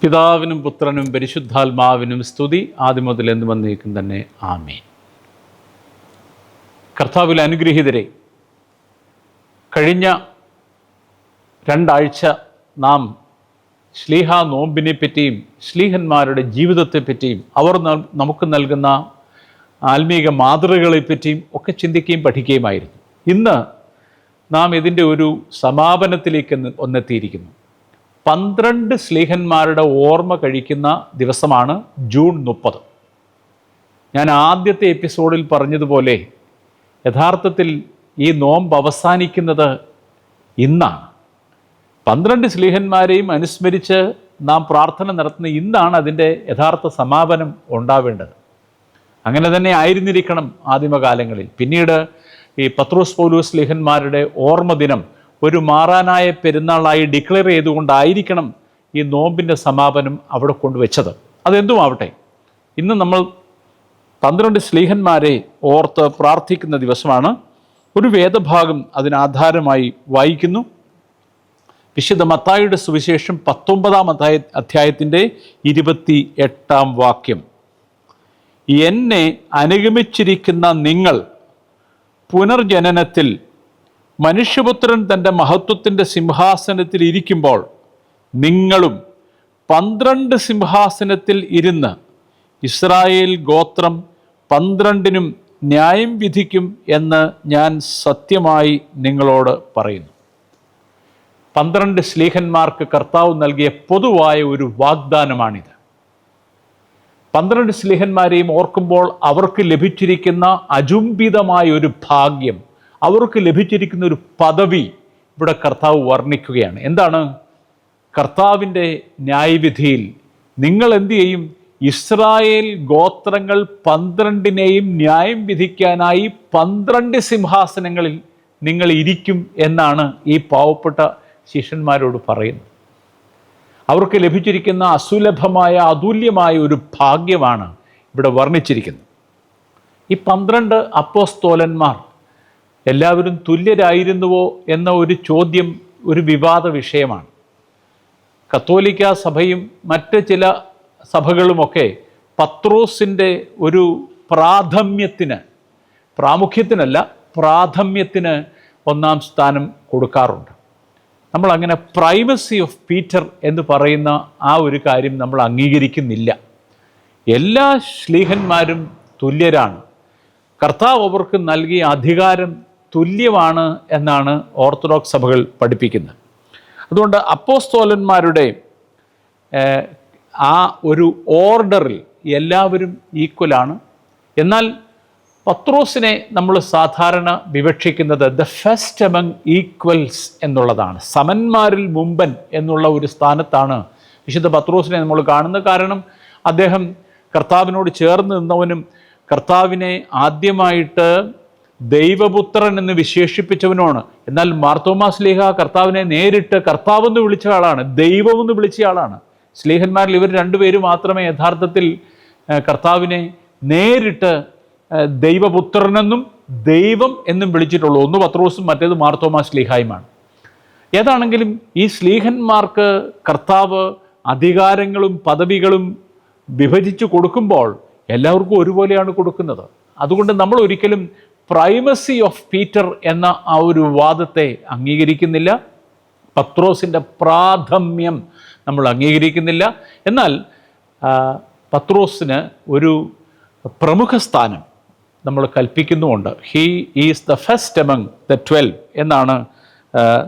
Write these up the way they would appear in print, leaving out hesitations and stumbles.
പിതാവിനും പുത്രനും പരിശുദ്ധാത്മാവിനും സ്തുതി, ആദ്യം മുതൽ എന്ന് വന്നേക്കും തന്നെ. ആമേൻ. കർത്താവിൽ അനുഗ്രഹീതരെ, കഴിഞ്ഞ രണ്ടാഴ്ച നാം ശ്ലീഹ നോമ്പിനെ പറ്റിയും ശ്ലീഹന്മാരുടെ ജീവിതത്തെപ്പറ്റിയും അവർ നമുക്ക് നൽകുന്ന ആത്മീക മാതൃകകളെപ്പറ്റിയും ഒക്കെ ചിന്തിക്കുകയും പഠിക്കുകയുമായിരുന്നു. ഇന്ന് നാം ഇതിൻ്റെ ഒരു സമാപനത്തിലേക്ക് ഒന്നെത്തിയിരിക്കുന്നു. 12 ശ്ലീഹന്മാരുടെ ഓർമ്മ കഴിക്കുന്ന ദിവസമാണ് ജൂൺ 30. ഞാൻ ആദ്യത്തെ എപ്പിസോഡിൽ പറഞ്ഞതുപോലെ യഥാർത്ഥത്തിൽ ഈ നോമ്പ് അവസാനിക്കുന്നത് ഇന്നാണ്. 12 ശ്ലീഹന്മാരെയും അനുസ്മരിച്ച് നാം പ്രാർത്ഥന നടത്തുന്ന ഇന്നാണ് അതിൻ്റെ യഥാർത്ഥ സമാപനം ഉണ്ടാവേണ്ടത്. അങ്ങനെ തന്നെ ആയിരുന്നിരിക്കണം ആദിമകാലങ്ങളിൽ. പിന്നീട് ഈ പത്രോസ് പൗലോസ് ശ്ലീഹന്മാരുടെ ഓർമ്മ ദിനം ഒരു മാറാനായ പെരുന്നാളായി ഡിക്ലെയർ ചെയ്തുകൊണ്ടായിരിക്കണം ഈ നോമ്പിൻ്റെ സമാപനം അവിടെ കൊണ്ടുവച്ചത്. അതെന്തുമാവട്ടെ, ഇന്ന് നമ്മൾ 12 ശ്ലീഹന്മാരെ ഓർത്ത് പ്രാർത്ഥിക്കുന്ന ദിവസമാണ്. ഒരു വേദഭാഗം അതിനാധാരമായി വായിക്കുന്നു. വിശുദ്ധ മത്തായിയുടെ സുവിശേഷം 19-ാം അധ്യായത്തിൻ്റെ 28-ാം വാക്യം. എന്നെ അനുഗമിച്ചിരിക്കുന്ന നിങ്ങൾ പുനർജനനത്തിൽ മനുഷ്യപുത്രൻ തൻ്റെ മഹത്വത്തിൻ്റെ സിംഹാസനത്തിൽ ഇരിക്കുമ്പോൾ നിങ്ങളും 12 സിംഹാസനത്തിൽ ഇരുന്ന് ഇസ്രായേൽ ഗോത്രം 12-നും ന്യായം വിധിക്കും എന്ന് ഞാൻ സത്യമായി നിങ്ങളോട് പറയുന്നു. 12 ശ്ലീഹന്മാർക്ക് കർത്താവ് നൽകിയ പൊതുവായ ഒരു വാഗ്ദാനമാണിത്. 12 ശ്ലീഹന്മാരെയും ഓർക്കുമ്പോൾ അവർക്ക് ലഭിച്ചിരിക്കുന്ന അചുംബിതമായ ഒരു ഭാഗ്യം, അവർക്ക് ലഭിച്ചിരിക്കുന്ന ഒരു പദവി ഇവിടെ കർത്താവ് വർണ്ണിക്കുകയാണ്. എന്താണ്? കർത്താവിൻ്റെ ന്യായവിധിയിൽ നിങ്ങൾ എന്തു ചെയ്യും? ഇസ്രായേൽ ഗോത്രങ്ങൾ 12-നെയും ന്യായം വിധിക്കാനായി 12 സിംഹാസനങ്ങളിൽ നിങ്ങൾ ഇരിക്കും എന്നാണ് ഈ പാവപ്പെട്ട ശിഷ്യന്മാരോട് പറയുന്നത്. അവർക്ക് ലഭിച്ചിരിക്കുന്ന അസുലഭമായ അതുല്യമായ ഒരു ഭാഗ്യമാണ് ഇവിടെ വർണ്ണിച്ചിരിക്കുന്നത്. ഈ 12 അപ്പോസ്തോലന്മാർ എല്ലാവരും തുല്യരായിരുന്നുവോ എന്ന ഒരു ചോദ്യം ഒരു വിവാദ വിഷയമാണ്. കത്തോലിക്ക സഭയും മറ്റ് ചില സഭകളുമൊക്കെ പത്രോസിൻ്റെ ഒരു പ്രാമുഖ്യത്തിനല്ല പ്രാഥമ്യത്തിന് 1-ാം സ്ഥാനം കൊടുക്കാറുണ്ട്. നമ്മളങ്ങനെ പ്രൈമസി ഓഫ് പീറ്റർ എന്ന് പറയുന്ന ആ ഒരു കാര്യം നമ്മൾ അംഗീകരിക്കുന്നില്ല. എല്ലാ ശ്ലീഹന്മാരും തുല്യരാണ്. കർത്താവ് അവർക്ക് നൽകിയ അധികാരം തുല്യമാണ് എന്നാണ് ഓർത്തഡോക്സ് സഭകൾ പഠിപ്പിക്കുന്നത്. അതുകൊണ്ട് അപ്പോസ്തോലന്മാരുടെ ആ ഒരു ഓർഡറിൽ എല്ലാവരും ഈക്വലാണ്. എന്നാൽ പത്രോസിനെ നമ്മൾ സാധാരണ വിവക്ഷിക്കുന്നത് ദ ഫസ്റ്റ് എമംഗ് ഈക്വൽസ് എന്നുള്ളതാണ്. സമന്മാരിൽ മുമ്പൻ എന്നുള്ള ഒരു സ്ഥാനത്താണ് വിശുദ്ധ പത്രോസിനെ നമ്മൾ കാണുന്നത്. കാരണം അദ്ദേഹം കർത്താവിനോട് ചേർന്ന് നിന്നവനും കർത്താവിനെ ആദ്യമായിട്ട് ദൈവപുത്രൻ എന്ന് വിശേഷിപ്പിച്ചവനാണ്. എന്നാൽ മാർത്തോമാ ശ്ലീഹ കർത്താവിനെ നേരിട്ട് കർത്താവെന്ന് വിളിച്ച ആളാണ്, ദൈവമെന്ന് വിളിച്ച ആളാണ്. ശ്ലീഹന്മാരിൽ ഇവർ 2 പേര് മാത്രമേ യഥാർത്ഥത്തിൽ കർത്താവിനെ നേരിട്ട് ദൈവപുത്രനെന്നും ദൈവം എന്നും വിളിച്ചിട്ടുള്ളൂ. ഒന്ന് പത്രോസും മറ്റേത് മാർത്തോമാ ശ്ലീഹായുമാണ്. ഏതാണെങ്കിലും ഈ ശ്ലീഹന്മാർക്ക് കർത്താവ് അധികാരങ്ങളും പദവികളും വിഭജിച്ച് കൊടുക്കുമ്പോൾ എല്ലാവർക്കും ഒരുപോലെയാണ് കൊടുക്കുന്നത്. അതുകൊണ്ട് നമ്മൾ ഒരിക്കലും പ്രൈമസി ഓഫ് പീറ്റർ എന്ന ആ ഒരു വാദത്തെ അംഗീകരിക്കുന്നില്ല. പത്രോസിൻ്റെ പ്രാഥമ്യം നമ്മൾ അംഗീകരിക്കുന്നില്ല. എന്നാൽ പത്രോസിന് ഒരു പ്രമുഖ സ്ഥാനം നമ്മൾ കൽപ്പിക്കുന്നുമുണ്ട്. He is the first among the 12 എന്നാണ്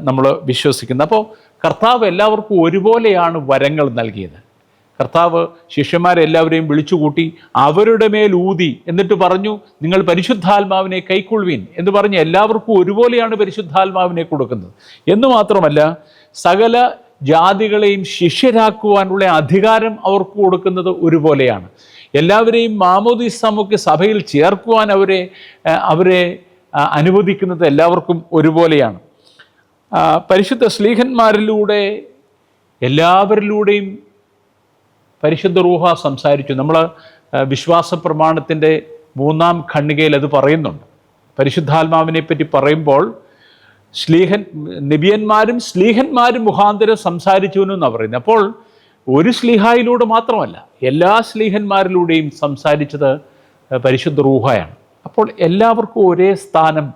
നമ്മൾ വിശ്വസിക്കുന്നത്. അപ്പോൾ കർത്താവ് എല്ലാവർക്കും ഒരുപോലെയാണ് വരങ്ങൾ നൽകിയത്. കർത്താവ് ശിഷ്യന്മാരെല്ലാവരെയും വിളിച്ചുകൂട്ടി അവരുടെ മേൽ ഊതി എന്നിട്ട് പറഞ്ഞു, നിങ്ങൾ പരിശുദ്ധാത്മാവിനെ കൈക്കൊള്ളുവിൻ എന്ന് പറഞ്ഞ് എല്ലാവർക്കും ഒരുപോലെയാണ് പരിശുദ്ധാത്മാവിനെ കൊടുക്കുന്നത്. എന്ന് മാത്രമല്ല സകല ജാതികളെയും ശിഷ്യരാക്കുവാനുള്ള അധികാരം അവർക്ക് കൊടുക്കുന്നത് ഒരുപോലെയാണ്. എല്ലാവരെയും മാമോദീസമുക്ക് സഭയിൽ ചേർക്കുവാൻ അവരെ അനുവദിക്കുന്നത് എല്ലാവർക്കും ഒരുപോലെയാണ്. പരിശുദ്ധ ശ്ലീഹന്മാരിലൂടെ എല്ലാവരിലൂടെയും പരിശുദ്ധ റൂഹ സംസാരിച്ചു. നമ്മൾ വിശ്വാസ പ്രമാണത്തിൻ്റെ 3-ാം ഖണ്ഡികയിൽ അത് പറയുന്നുണ്ട്. പരിശുദ്ധാത്മാവിനെ പറ്റി പറയുമ്പോൾ നബിയന്മാരും ശ്ലീഹന്മാരും മുഖാന്തരം സംസാരിച്ചു എന്നാണ് പറയുന്നത്. അപ്പോൾ ഒരു ശ്ലീഹായിലൂടെ മാത്രമല്ല, എല്ലാ ശ്ലീഹന്മാരിലൂടെയും സംസാരിച്ചത് പരിശുദ്ധ റൂഹായാണ്. അപ്പോൾ എല്ലാവർക്കും ഒരേ സ്ഥാനം,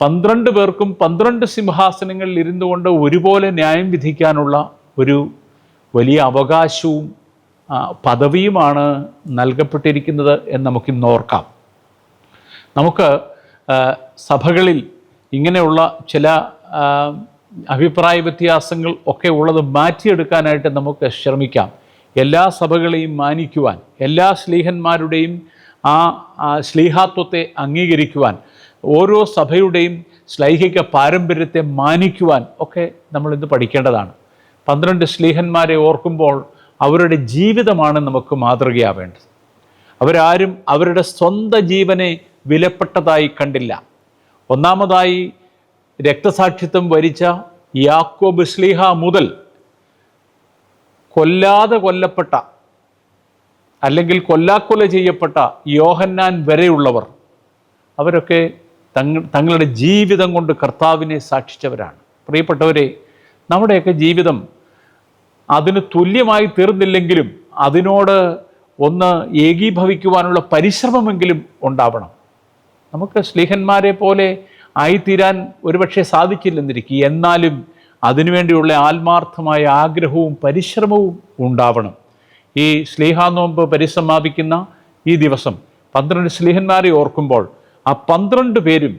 12 പേർക്കും 12 സിംഹാസനങ്ങളിൽ ഇരുന്നു കൊണ്ട് ഒരുപോലെ ന്യായം വിധിക്കാനുള്ള ഒരു വലിയ അവകാശവും പദവിയുമാണ് നൽകപ്പെട്ടിരിക്കുന്നത് എന്ന് നമുക്കിന്ന് ഓർക്കാം. നമുക്ക് സഭകളിൽ ഇങ്ങനെയുള്ള ചില അഭിപ്രായ വ്യത്യാസങ്ങൾ ഒക്കെ ഉള്ളത് മാറ്റിയെടുക്കാനായിട്ട് നമുക്ക് ശ്രമിക്കാം. എല്ലാ സഭകളെയും മാനിക്കുവാൻ, എല്ലാ ശ്ലീഹന്മാരുടെയും ആ ശ്ലീഹാത്വത്തെ അംഗീകരിക്കുവാൻ, ഓരോ സഭയുടെയും ശ്ലൈഹിക പാരമ്പര്യത്തെ മാനിക്കുവാൻ ഒക്കെ നമ്മളിന്ന് പഠിക്കേണ്ടതാണ്. 12 ശ്ലീഹന്മാരെ ഓർക്കുമ്പോൾ അവരുടെ ജീവിതമാണ് നമുക്ക് മാതൃകയാവേണ്ടത്. അവരാരും അവരുടെ സ്വന്തം ജീവനെ വിലപ്പെട്ടതായി കണ്ടില്ല. ഒന്നാമതായി രക്തസാക്ഷിത്വം വരിച്ച യാക്കോബ് ശ്ലീഹ മുതൽ കൊല്ലാതെ കൊല്ലപ്പെട്ട അല്ലെങ്കിൽ കൊല്ലാക്കൊല ചെയ്യപ്പെട്ട യോഹന്നാൻ വരെയുള്ളവർ, അവരൊക്കെ തങ്ങളുടെ ജീവിതം കൊണ്ട് കർത്താവിനെ സാക്ഷിച്ചവരാണ്. പ്രിയപ്പെട്ടവരെ, നമ്മുടെയൊക്കെ ജീവിതം അതിന് തുല്യമായി തീർന്നില്ലെങ്കിലും അതിനോട് ഒന്ന് ഏകീഭവിക്കുവാനുള്ള പരിശ്രമമെങ്കിലും ഉണ്ടാവണം. നമുക്ക് ശ്ലീഹന്മാരെ പോലെ ആയിത്തീരാൻ ഒരുപക്ഷെ സാധിച്ചില്ലെന്നിരിക്കും, എന്നാലും അതിനുവേണ്ടിയുള്ള ആത്മാർത്ഥമായ ആഗ്രഹവും പരിശ്രമവും ഉണ്ടാവണം. ഈ ശ്ലീഹാനോമ്പ് പരിസമാപിക്കുന്ന ഈ ദിവസം 12 ശ്ലീഹന്മാരെ ഓർക്കുമ്പോൾ ആ 12 പേരും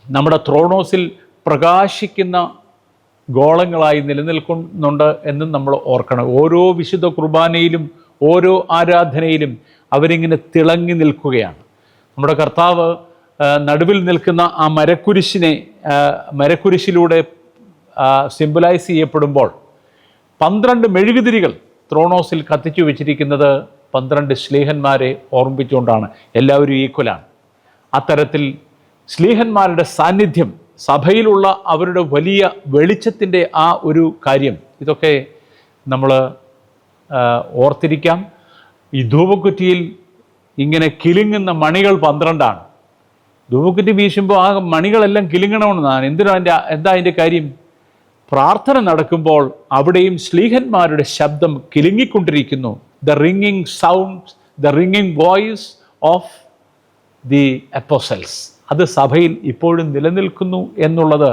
നമ്മുടെ ത്രോണോസിൽ പ്രകാശിക്കുന്ന ഗോളങ്ങളായി നിലനിൽക്കുന്നുണ്ട് എന്നും നമ്മൾ ഓർക്കണം. ഓരോ വിശുദ്ധ കുർബാനയിലും ഓരോ ആരാധനയിലും അവരിങ്ങനെ തിളങ്ങി നിൽക്കുകയാണ്. നമ്മുടെ കർത്താവ് നടുവിൽ നിൽക്കുന്ന ആ മരക്കുരിശിലൂടെ സിംബലൈസ് ചെയ്യപ്പെടുമ്പോൾ 12 മെഴുകുതിരികൾ ത്രോണോസിൽ കത്തിച്ചു വെച്ചിരിക്കുന്നത് 12 ശ്ലീഹന്മാരെ ഓർമ്മിപ്പിച്ചുകൊണ്ടാണ്. എല്ലാവരും ഈക്വലാണ്. അത്തരത്തിൽ ശ്ലീഹന്മാരുടെ സാന്നിധ്യം, സഭയിലുള്ള അവരുടെ വലിയ വെളിച്ചത്തിൻ്റെ ആ ഒരു കാര്യം, ഇതൊക്കെ നമ്മൾ ഓർത്തിരിക്കാം. ഈ ധൂപക്കുറ്റിയിൽ ഇങ്ങനെ കിലുങ്ങുന്ന മണികൾ 12ആണ്. ധൂപക്കുറ്റി വീശുമ്പോൾ ആ മണികളെല്ലാം കിലുങ്ങണമെന്നാണ്. എന്താ അതിൻ്റെ കാര്യം? പ്രാർത്ഥന നടക്കുമ്പോൾ അവിടെയും ശ്ലീഹന്മാരുടെ ശബ്ദം കിലുങ്ങിക്കൊണ്ടിരിക്കുന്നു. The ringing sound, the ringing voice of the apostles. അത് സഭയിൽ ഇപ്പോഴും നിലനിൽക്കുന്നു എന്നുള്ളത്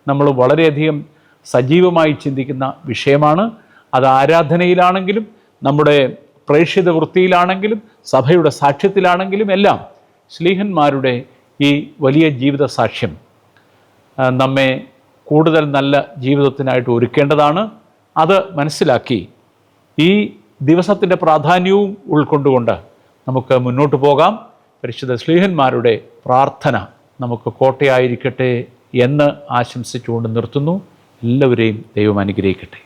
നമ്മൾ വളരെയധികം സജീവമായി ചിന്തിക്കുന്ന വിഷയമാണ്. അത് ആരാധനയിലാണെങ്കിലും നമ്മുടെ പ്രേക്ഷിത വൃത്തിയിലാണെങ്കിലും സഭയുടെ സാക്ഷ്യത്തിലാണെങ്കിലും എല്ലാം ശ്ലീഹന്മാരുടെ ഈ വലിയ ജീവിത സാക്ഷ്യം നമ്മെ കൂടുതൽ നല്ല ജീവിതത്തിനായിട്ട് ഒരുക്കേണ്ടതാണ്. അത് മനസ്സിലാക്കി ഈ ദിവസത്തിൻ്റെ പ്രാധാന്യവും ഉൾക്കൊണ്ടുകൊണ്ട് നമുക്ക് മുന്നോട്ട് പോകാം. പരിശുദ്ധ ശ്ലീഹന്മാരുടെ പ്രാർത്ഥന നമുക്ക് കോട്ടയായിരിക്കട്ടെ എന്ന് ആശംസിച്ചുകൊണ്ട് നിർത്തുന്നു. എല്ലാവരെയും ദൈവം അനുഗ്രഹിക്കട്ടെ.